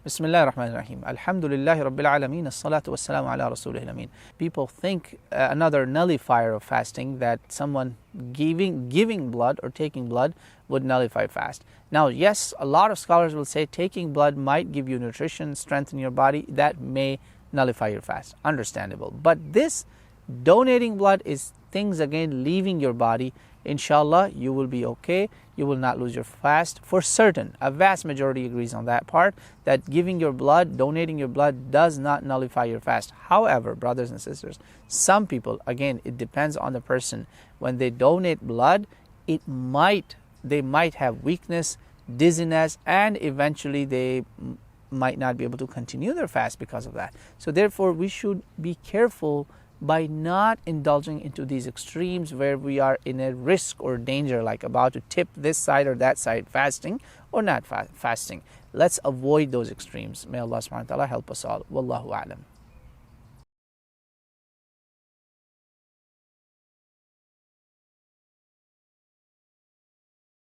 Bismillah ar-Rahman ar-Rahim. Alhamdulillahi Rabbil Alameen. As-salatu was-salamu ala Rasulihil Ameen. People think another nullifier of fasting, that someone giving blood or taking blood would nullify fast. Now, yes, a lot of scholars will say taking blood might give you nutrition, strengthen your body. That may nullify your fast. Understandable. But this donating blood is things again leaving your body. Inshallah, you will be okay. You will not lose your fast for certain. A vast majority agrees on that part, that giving your blood, donating your blood does not nullify your fast. However, brothers and sisters, some people, again, it depends on the person. When they donate blood, they might have weakness, dizziness, and eventually they might not be able to continue their fast because of that. So therefore, we should be careful by not indulging into these extremes where we are in a risk or danger, like about to tip this side or that side, fasting or not fasting. Let's avoid those extremes. May Allah subhanahu wa ta'ala help us all. Wallahu a'lam.